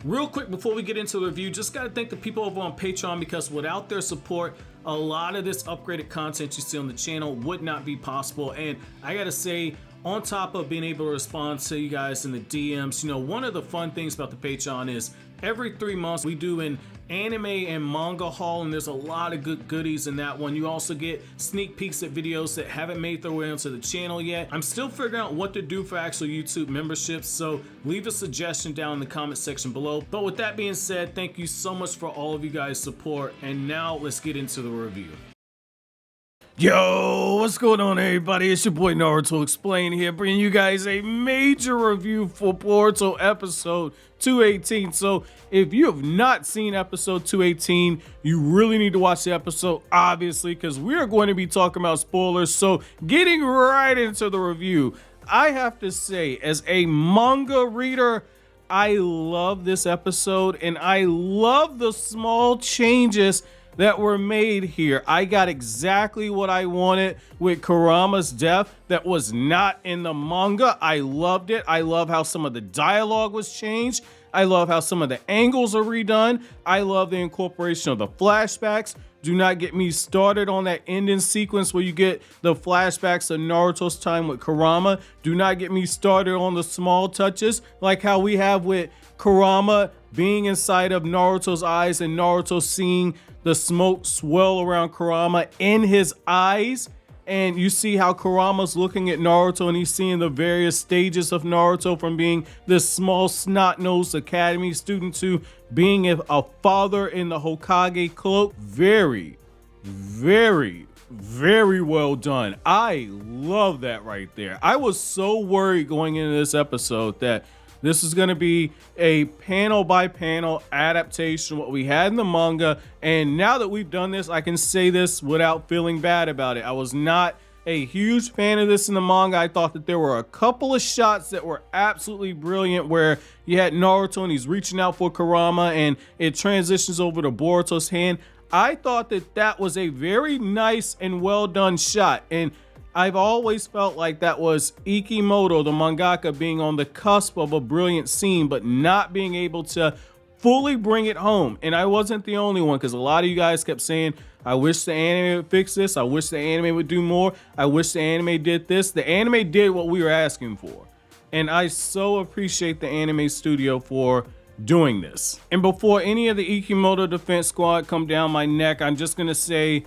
Real quick before we get into the review, just gotta thank the people over on Patreon, because without their support, a lot of this upgraded content you see on the channel would not be possible. And I gotta say, on top of being able to respond to you guys in the DMs, you know, one of the fun things about the Patreon is every 3 months we do an anime and manga haul, and there's a lot of good goodies in that one. You also get sneak peeks at videos that haven't made their way onto the channel yet. I'm still figuring out what to do for actual YouTube memberships, so leave a suggestion down in the comment section below. But with that being said, thank you so much for all of you guys' support, and now let's get into the review. Yo, what's going on, everybody? It's your boy Naruto Explain here, bringing you guys a major review for Boruto episode 218. So if you have not seen episode 218, you really need to watch the episode, obviously, because we are going to be talking about spoilers. So getting right into the review, I have to say, as a manga reader, I love this episode, and I love the small changes that were made here. I got exactly what I wanted with Kurama's death that was not in the manga. I loved it. I love how some of the dialogue was changed. I love how some of the angles are redone. I love the incorporation of the flashbacks. Do not get me started on that ending sequence where you get the flashbacks of Naruto's time with Karama. Do not get me started on the small touches, like how we have with Kurama being inside of Naruto's eyes and Naruto seeing the smoke swirl around Kurama in his eyes. And you see how Kurama's looking at Naruto and he's seeing the various stages of Naruto, from being this small snot-nosed academy student to being a father in the Hokage cloak. Very, very, very well done. I love that right there. I was so worried going into this episode that this is going to be a panel by panel adaptation of what we had in the manga. And now that we've done this, I can say this without feeling bad about it. I was not a huge fan of this in the manga. I thought that there were a couple of shots that were absolutely brilliant, where you had Naruto and he's reaching out for Karama and it transitions over to Boruto's hand. I thought that that was a very nice and well done shot. And I've always felt like that was Ikimoto, the mangaka, being on the cusp of a brilliant scene, but not being able to fully bring it home. And I wasn't the only one, because a lot of you guys kept saying, I wish the anime would fix this. I wish the anime would do more. I wish the anime did this. The anime did what we were asking for. And I so appreciate the anime studio for doing this. And before any of the Ikimoto Defense Squad come down my neck, I'm just going to say,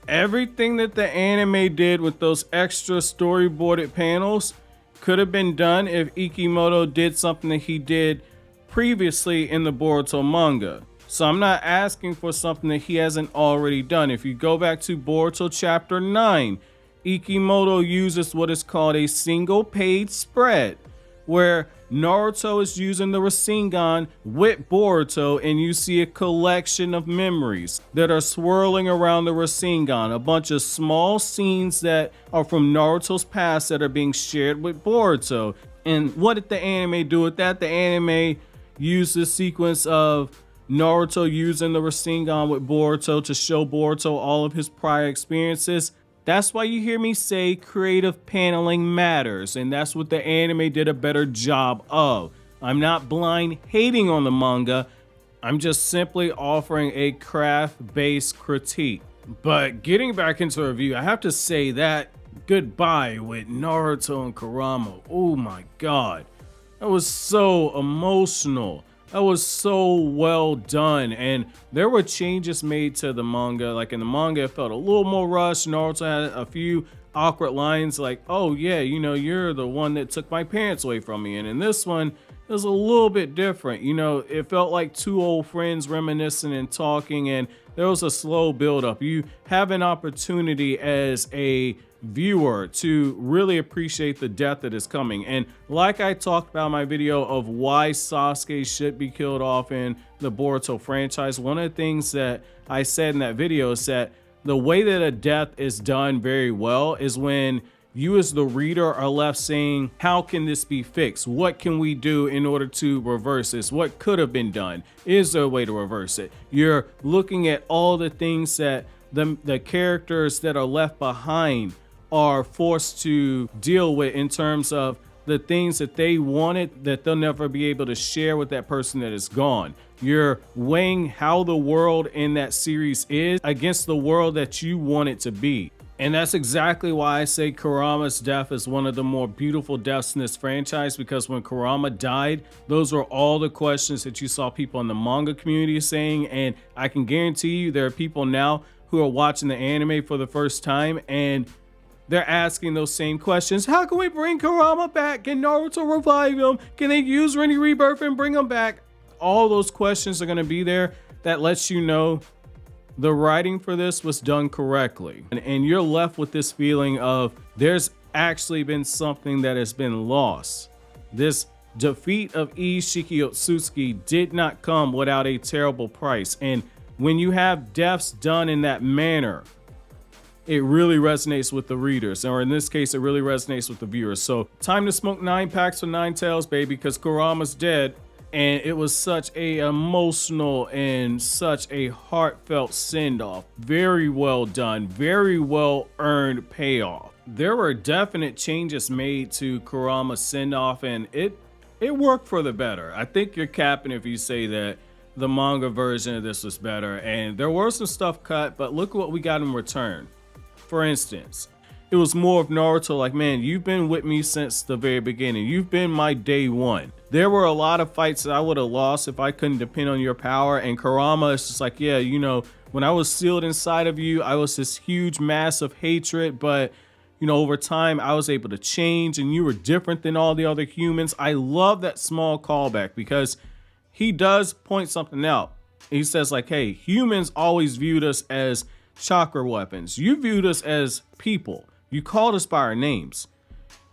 everything that the anime did with those extra storyboarded panels could have been done if Ikimoto did something that he did previously in the Boruto manga. So I'm not asking for something that he hasn't already done. If you go back to Boruto chapter 9, Ikimoto uses what is called a single page spread, where Naruto is using the Rasengan with Boruto, and you see a collection of memories that are swirling around the Rasengan, a bunch of small scenes that are from Naruto's past that are being shared with Boruto. And what did the anime do with that? The anime used the sequence of Naruto using the Rasengan with Boruto to show Boruto all of his prior experiences. That's why you hear me say creative paneling matters, and that's what the anime did a better job of. I'm not blind hating on the manga. I'm just simply offering a craft-based critique. But getting back into the review, I have to say that goodbye with Naruto and Karama, oh my god, that was so emotional. That was so well done, and there were changes made to the manga. Like in the manga, it felt a little more rushed. Naruto had a few awkward lines like, oh yeah, you know, you're the one that took my parents away from me. And in this one, it was a little bit different. You know, it felt like two old friends reminiscing and talking, and there was a slow build up. You have an opportunity as a viewer to really appreciate the death that is coming. And like I talked about in my video of why Sasuke should be killed off in the Boruto franchise, one of the things that I said in that video is that the way that a death is done very well is when you as the reader are left saying, how can this be fixed? What can we do in order to reverse this? What could have been done? Is there a way to reverse it? You're looking at all the things that the characters that are left behind are forced to deal with in terms of the things that they wanted that they'll never be able to share with that person that is gone. You're weighing how the world in that series is against the world that you want it to be. And that's exactly why I say Kurama's death is one of the more beautiful deaths in this franchise, because when Kurama died, those were all the questions that you saw people in the manga community saying. And I can guarantee you there are people now who are watching the anime for the first time and they're asking those same questions. How can we bring Karama back? Can Naruto revive him? Can they use Rini Rebirth and bring him back? All those questions are going to be there. That lets you know the writing for this was done correctly. And you're left with this feeling of there's actually been something that has been lost. This defeat of Isshiki Otsutsuki did not come without a terrible price. And when you have deaths done in that manner, it really resonates with the readers, or in this case, it really resonates with the viewers. So time to smoke 9 packs for 9 tails, baby, because Kurama's dead. And it was such a emotional and such a heartfelt send-off. Very well done, very well earned payoff. There were definite changes made to Kurama's send-off, and it worked for the better. I think you're capping if you say that the manga version of this was better. And there were some stuff cut, but look what we got in return. For instance, it was more of Naruto like, man, you've been with me since the very beginning. You've been my day one. There were a lot of fights that I would have lost if I couldn't depend on your power. And Karama is just like, yeah, you know, when I was sealed inside of you, I was this huge mass of hatred. But, you know, over time, I was able to change and you were different than all the other humans. I love that small callback because he does point something out. He says like, hey, humans always viewed us as chakra weapons. You viewed us as people. You called us by our names.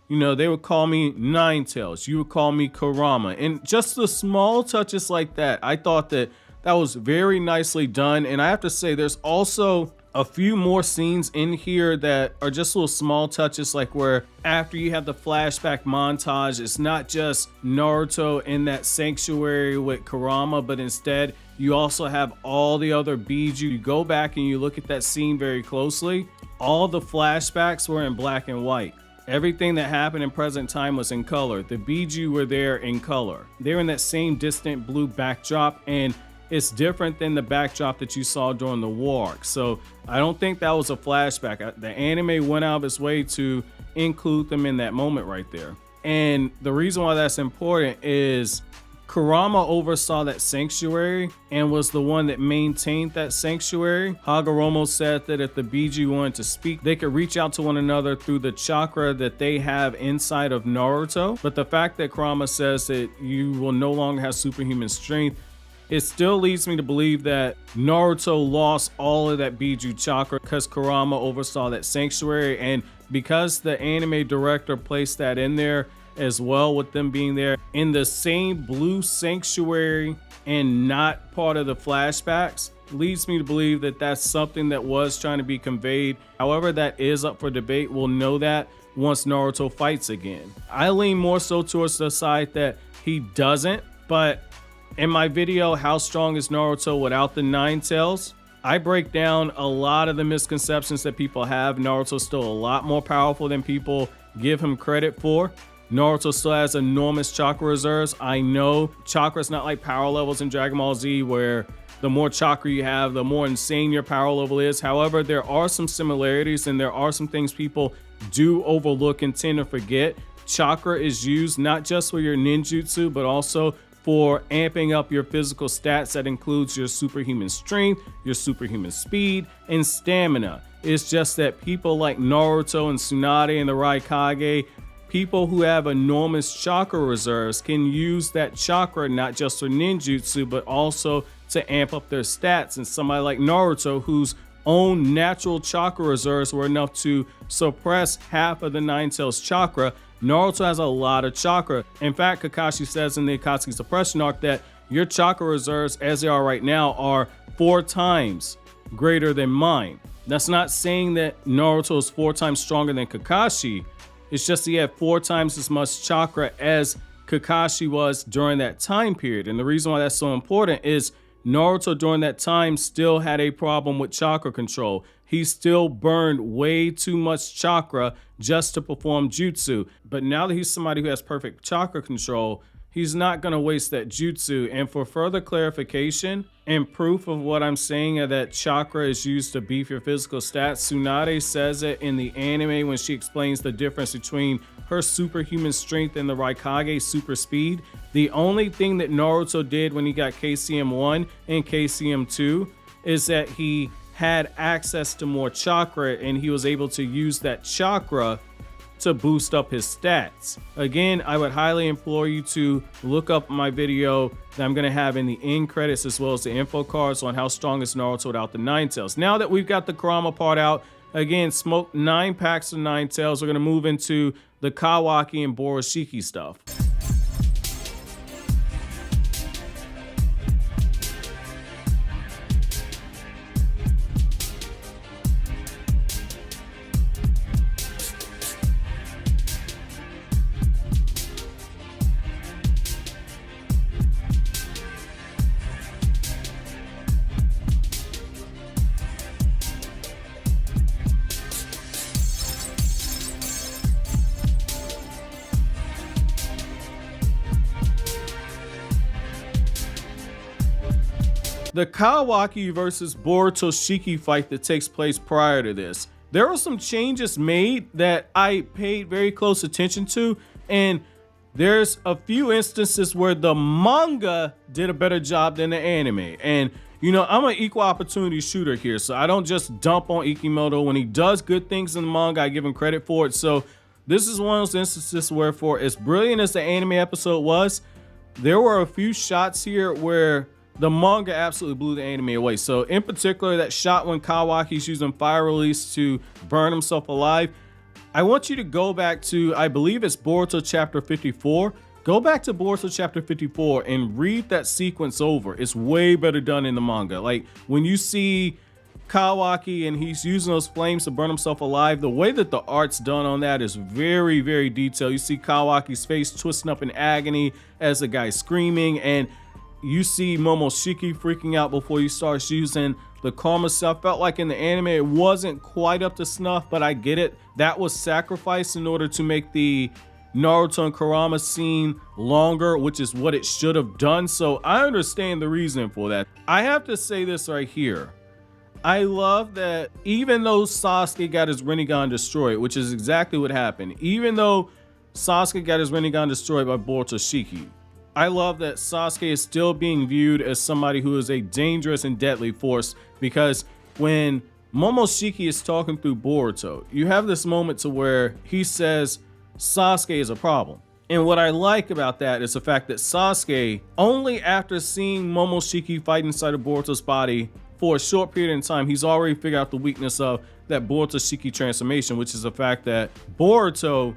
You know, they would call me Nine Tails. You would call me Karama. And just the small touches like that, I thought that that was very nicely done. And I have to say, there's also a few more scenes in here that are just little small touches, like where after you have the flashback montage, it's not just Naruto in that sanctuary with Kurama, but instead you also have all the other Biju. You go back and you look at that scene very closely. All the flashbacks were in black and white. Everything that happened in present time was in color. The Biju were there in color. They're in that same distant blue backdrop, and it's different than the backdrop that you saw during the war arc. So I don't think that was a flashback. The anime went out of its way to include them in that moment right there. And the reason why that's important is Kurama oversaw that sanctuary and was the one that maintained that sanctuary. Hagoromo said that if the Biju wanted to speak, they could reach out to one another through the chakra that they have inside of Naruto. But the fact that Kurama says that you will no longer have superhuman strength, it still leads me to believe that Naruto lost all of that Biju chakra because Kurama oversaw that sanctuary. And because the anime director placed that in there as well, with them being there in the same blue sanctuary and not part of the flashbacks, leads me to believe that that's something that was trying to be conveyed. However, that is up for debate. We'll know that once Naruto fights again. I lean more so towards the side that he doesn't, but in my video, How Strong is Naruto Without the Nine Tails, I break down a lot of the misconceptions that people have. Naruto's still a lot more powerful than people give him credit for. Naruto still has enormous chakra reserves. I know chakra is not like power levels in Dragon Ball Z where the more chakra you have, the more insane your power level is. However, there are some similarities and there are some things people do overlook and tend to forget. Chakra is used not just for your ninjutsu, but also for amping up your physical stats. That includes your superhuman strength, your superhuman speed, and stamina. It's just that people like Naruto and Tsunade and the Raikage, people who have enormous chakra reserves, can use that chakra not just for ninjutsu, but also to amp up their stats. And somebody like Naruto, whose own natural chakra reserves were enough to suppress half of the Nine Tails chakra, Naruto has a lot of chakra. In fact, Kakashi says in the Akatsuki suppression arc that your chakra reserves as they are right now are 4 times greater than mine. That's not saying that Naruto is 4 times stronger than Kakashi. It's just he had 4 times as much chakra as Kakashi was during that time period. And the reason why that's so important is Naruto during that time still had a problem with chakra control. He still burned way too much chakra just to perform jutsu. But now that he's somebody who has perfect chakra control, he's not going to waste that jutsu. And for further clarification and proof of what I'm saying, that chakra is used to beef your physical stats, Tsunade says it in the anime when she explains the difference between her superhuman strength and the Raikage super speed. The only thing that Naruto did when he got KCM 1 and KCM 2 is that he had access to more chakra, and he was able to use that chakra to boost up his stats. Again, I would highly implore you to look up my video that I'm going to have in the end credits as well as the info cards on how strong is Naruto without the Nine Tails. Now that we've got the Karama part out, again, smoke 9 packs of Nine Tails. We're going to move into the Kawaki and Momoshiki stuff. The Kawaki versus Boruto Shiki fight that takes place prior to this, there were some changes made that I paid very close attention to, and there's a few instances where the manga did a better job than the anime. And you know, I'm an equal opportunity shooter here, so I don't just dump on Ikimoto. When he does good things in the manga, I give him credit for it. So this is one of those instances where, for as brilliant as the anime episode was, there were a few shots here where the manga absolutely blew the anime away. So in particular, that shot when Kawaki's using fire release to burn himself alive, I want you to go back to, I believe it's Boruto chapter 54. Go back to Boruto chapter 54 and read that sequence over. It's way better done in the manga. Like when you see Kawaki and he's using those flames to burn himself alive, the way that the art's done on that is very, very detailed. You see Kawaki's face twisting up in agony as the guy's screaming, and you see Momoshiki freaking out before he starts using the Karma stuff. Felt like in the anime it wasn't quite up to snuff, but I get it. That was sacrificed in order to make the Naruto and Kurama scene longer, which is what it should have done. So I understand the reason for that. I have to say this right here. I love that even though Sasuke got his Rinnegan destroyed, which is exactly what happened, even though Sasuke got his Rinnegan destroyed by Boruto Shiki, I love that Sasuke is still being viewed as somebody who is a dangerous and deadly force, because when Momoshiki is talking through Boruto, you have this moment to where he says Sasuke is a problem. And what I like about that is the fact that Sasuke, only after seeing Momoshiki fight inside of Boruto's body for a short period in time, he's already figured out the weakness of that Boruto Shiki transformation, which is the fact that Boruto,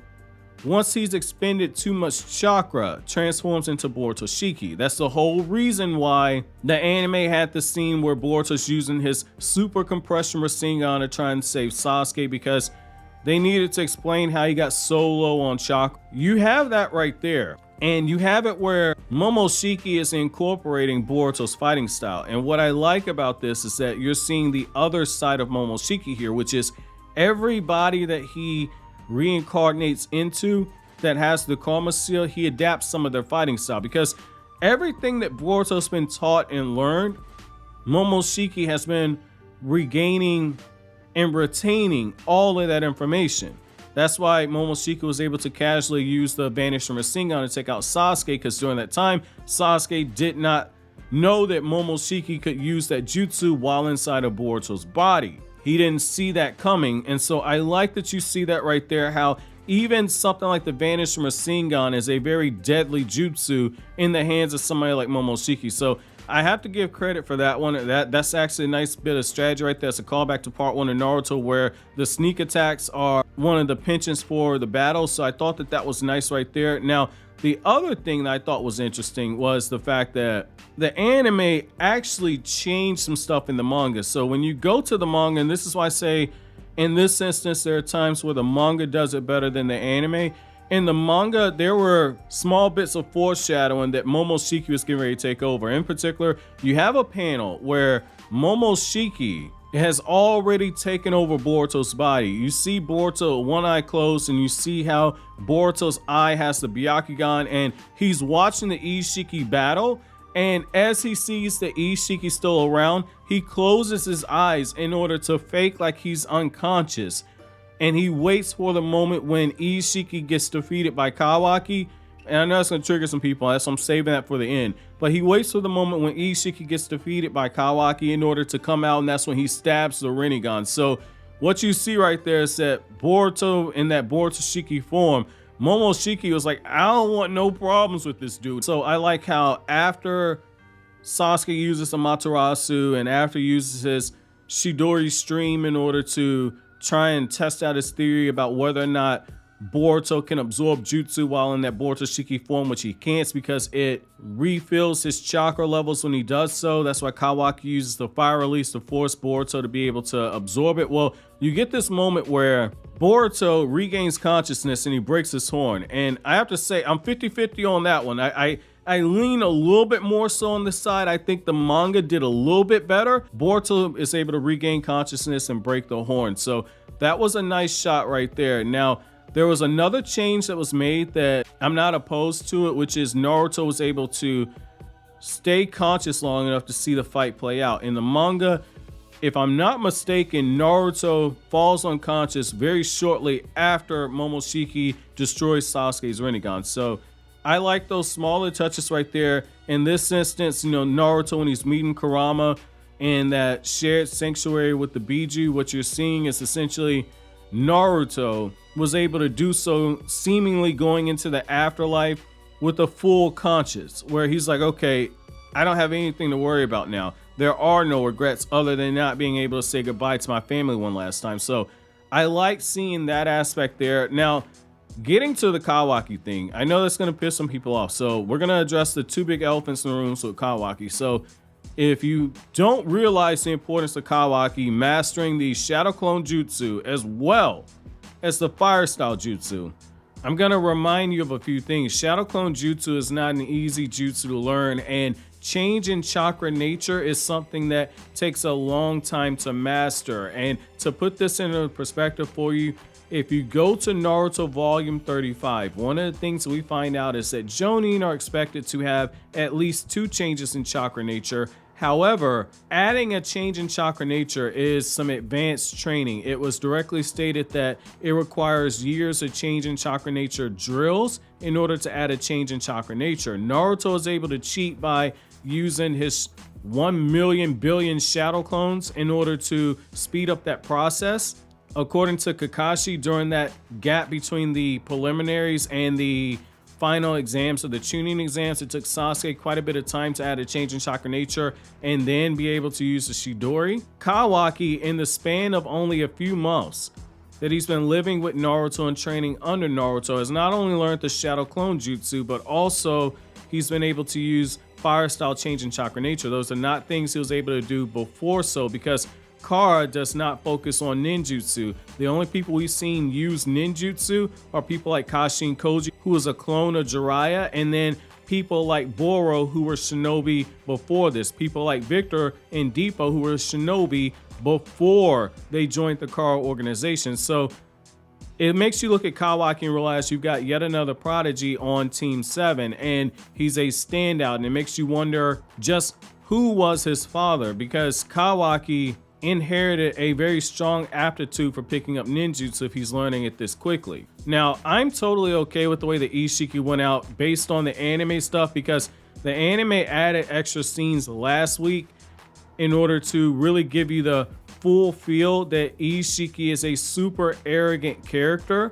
once he's expended too much chakra, transforms into Boruto Shiki. That's the whole reason why the anime had the scene where Boruto's using his super compression Rasengan to try and save Sasuke, because they needed to explain how he got so low on chakra. You have that right there. And you have it where Momoshiki is incorporating Boruto's fighting style. And what I like about this is that you're seeing the other side of Momoshiki here, which is everybody that he reincarnates into that has the Karma seal, he adapts some of their fighting style, because everything that Boruto's been taught and learned, Momoshiki has been regaining and retaining all of that information. That's why Momoshiki was able to casually use the Vanishing Rasengan to take out Sasuke, because during that time, Sasuke did not know that Momoshiki could use that jutsu while inside of Boruto's body. He didn't see that coming, and so I like that you see that right there, how even something like the Vanishing Rasengan is a very deadly jutsu in the hands of somebody like Momoshiki. So I have to give credit for that one. That's actually a nice bit of strategy right there. It's a callback to part 1 of Naruto, where the sneak attacks are one of the pensions for the battle. So I thought that that was nice right there. Now, the other thing that I thought was interesting was the fact that the anime actually changed some stuff in the manga. So when you go to the manga, and this is why I say in this instance, there are times where the manga does it better than the anime. In the manga, there were small bits of foreshadowing that Momoshiki was getting ready to take over. In particular, you have a panel where Momoshiki has already taken over Boruto's body. You see Boruto one eye closed, and you see how Boruto's eye has the Byakugan, and he's watching the Isshiki battle. And as he sees the Isshiki still around, he closes his eyes in order to fake like he's unconscious. And he waits for the moment when Isshiki gets defeated by Kawaki. And I know that's going to trigger some people, so I'm saving that for the end. But he waits for the moment when Isshiki gets defeated by Kawaki in order to come out, and that's when he stabs the Rinnegan. So what you see right there is that Boruto, in that Borutoshiki form, Momoshiki was like, I don't want no problems with this dude. So I like how after Sasuke uses Amaterasu and after he uses his Chidori stream in order to try and test out his theory about whether or not Boruto can absorb jutsu while in that Borutoshiki form, which he can't because it refills his chakra levels when he does so. That's why Kawaki uses the fire release to force Boruto to be able to absorb it. Well, you get this moment where Boruto regains consciousness and he breaks his horn. And I have to say, I'm 50-50 on that one. I lean a little bit more so on this side. I think the manga did a little bit better. Boruto is able to regain consciousness and break the horn. So that was a nice shot right there. Now, there was another change that was made that I'm not opposed to it, which is Naruto was able to stay conscious long enough to see the fight play out. In the manga, if I'm not mistaken, Naruto falls unconscious very shortly after Momoshiki destroys Sasuke's Rinnegan. So I like those smaller touches right there. In this instance, you know, Naruto, when he's meeting Kurama in that shared sanctuary with the Biju, what you're seeing is essentially Naruto was able to do so seemingly going into the afterlife with a full conscience, where he's like, okay, I don't have anything to worry about now. There are no regrets other than not being able to say goodbye to my family one last time. So I like seeing that aspect there. Now, getting to the Kawaki thing, I know that's going to piss some people off. So we're going to address the two big elephants in the room with Kawaki. So if you don't realize the importance of Kawaki mastering the Shadow Clone Jutsu as well as the Fire Style Jutsu, I'm going to remind you of a few things. Shadow Clone Jutsu is not an easy jutsu to learn, and change in chakra nature is something that takes a long time to master. And to put this into perspective for you, if you go to Naruto Volume 35, one of the things we find out is that Jonin are expected to have at least 2 changes in chakra nature. However, adding a change in chakra nature is some advanced training. It was directly stated that it requires years of change in chakra nature drills in order to add a change in chakra nature. Naruto is able to cheat by using his 1 million billion shadow clones in order to speed up that process. According to Kakashi, during that gap between the preliminaries and the final exams, or the tuning exams, it took Sasuke quite a bit of time to add a change in chakra nature and then be able to use the Chidori. Kawaki, in the span of only a few months that he's been living with Naruto and training under Naruto, has not only learned the Shadow Clone Jutsu, but also he's been able to use Fire Style change in chakra nature. Those are not things he was able to do before, so because Kara does not focus on ninjutsu. The only people we've seen use ninjutsu are people like Kashin Koji, who is a clone of Jiraiya, and then people like Boro, who were shinobi before this. People like Victor and Deepa, who were shinobi before they joined the Kara organization. So it makes you look at Kawaki and realize you've got yet another prodigy on Team 7, and he's a standout, and it makes you wonder just who was his father, because Kawaki inherited a very strong aptitude for picking up ninjutsu if he's learning it this quickly. Now, I'm totally okay with the way the Isshiki went out based on the anime stuff, because the anime added extra scenes last week in order to really give you the full feel that Isshiki is a super arrogant character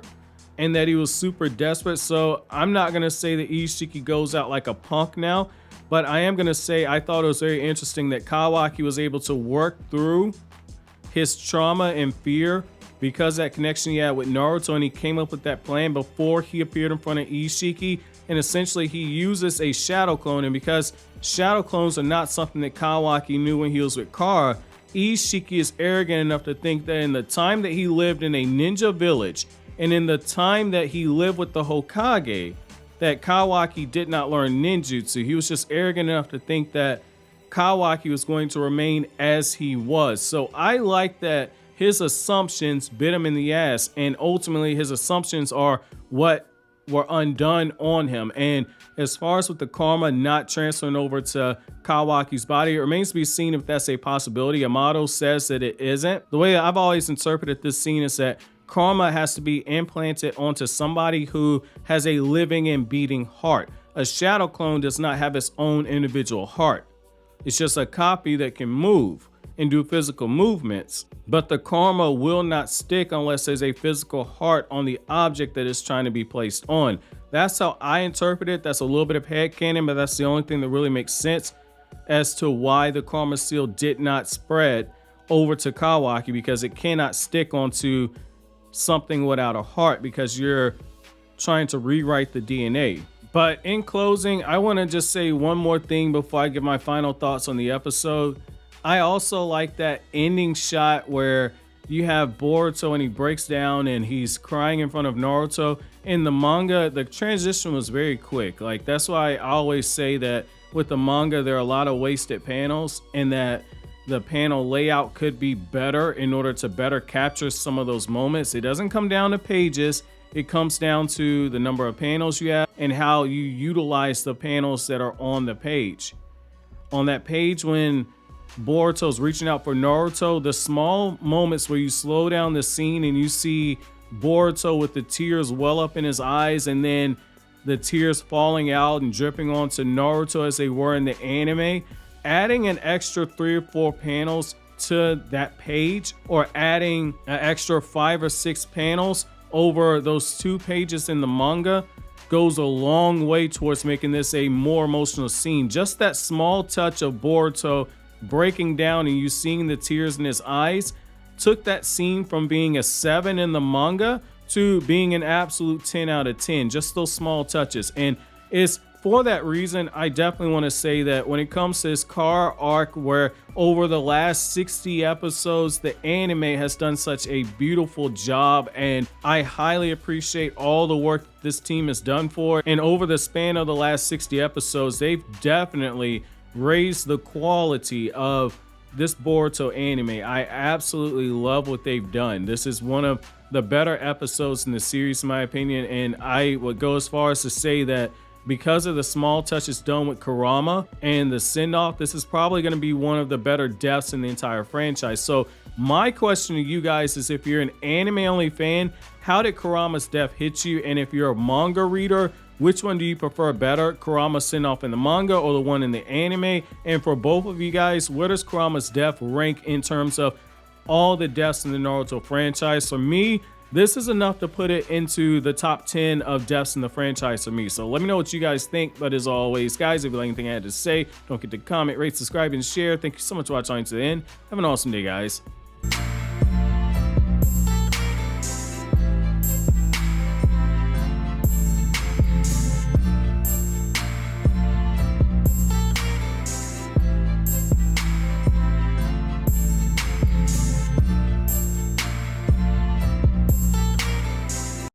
and that he was super desperate. So I'm not going to say that Isshiki goes out like a punk now, but I am going to say I thought it was very interesting that Kawaki was able to work through his trauma and fear because that connection he had with Naruto, and he came up with that plan before he appeared in front of Isshiki, and essentially he uses a shadow clone. And because shadow clones are not something that Kawaki knew when he was with Kara, Isshiki is arrogant enough to think that in the time that he lived in a ninja village, And in the time that he lived with the Hokage, that Kawaki did not learn ninjutsu. He was just arrogant enough to think that Kawaki was going to remain as he was. So I like that his assumptions bit him in the ass, and ultimately his assumptions are what were undone on him. And as far as with the karma not transferring over to Kawaki's body, it remains to be seen if that's a possibility. Yamato says that it isn't. The way I've always interpreted this scene is that karma has to be implanted onto somebody who has a living and beating heart. A shadow clone does not have its own individual heart. It's just a copy that can move and do physical movements, but the karma will not stick unless there's a physical heart on the object that is trying to be placed on. That's how I interpret it. That's a little bit of headcanon, but that's the only thing that really makes sense as to why the karma seal did not spread over to Kawaki, because it cannot stick onto something without a heart because you're trying to rewrite the DNA. But in closing, I want to just say one more thing before I give my final thoughts on the episode. I also like that ending shot where you have Boruto and he breaks down and he's crying in front of Naruto. In the manga, the transition was very quick. Like, that's why I always say that with the manga, there are a lot of wasted panels, and that the panel layout could be better in order to better capture some of those moments. It doesn't come down to pages. It comes down to the number of panels you have and how you utilize the panels that are on the page. On that page, when Boruto's reaching out for Naruto, the small moments where you slow down the scene and you see Boruto with the tears well up in his eyes, and then the tears falling out and dripping onto Naruto as they were in the anime, adding an extra 3 or 4 panels to that page, or adding an extra 5 or 6 panels over those 2 pages in the manga, goes a long way towards making this a more emotional scene. Just that small touch of Boruto breaking down and you seeing the tears in his eyes took that scene from being a 7 in the manga to being an absolute 10 out of 10. Just those small touches. And it's for that reason I definitely want to say that when it comes to this car arc, where over the last 60 episodes the anime has done such a beautiful job, and I highly appreciate all the work this team has done for it. And over the span of the last 60 episodes, they've definitely raised the quality of this Boruto anime. I absolutely love what they've done. This is one of the better episodes in the series, in my opinion, and I would go as far as to say that because of the small touches done with Kurama and the send-off, this is probably going to be one of the better deaths in the entire franchise. So my question to you guys is, if you're an anime-only fan, how did Kurama's death hit you? And if you're a manga reader, which one do you prefer better, Kurama's send-off in the manga or the one in the anime? And for both of you guys, where does Kurama's death rank in terms of all the deaths in the Naruto franchise? For me, this is enough to put it into the top 10 of deaths in the franchise for me. So let me know what you guys think. But as always, guys, if you like anything I had to say, don't forget to comment, rate, subscribe, and share. Thank you so much for watching to the end. Have an awesome day, guys.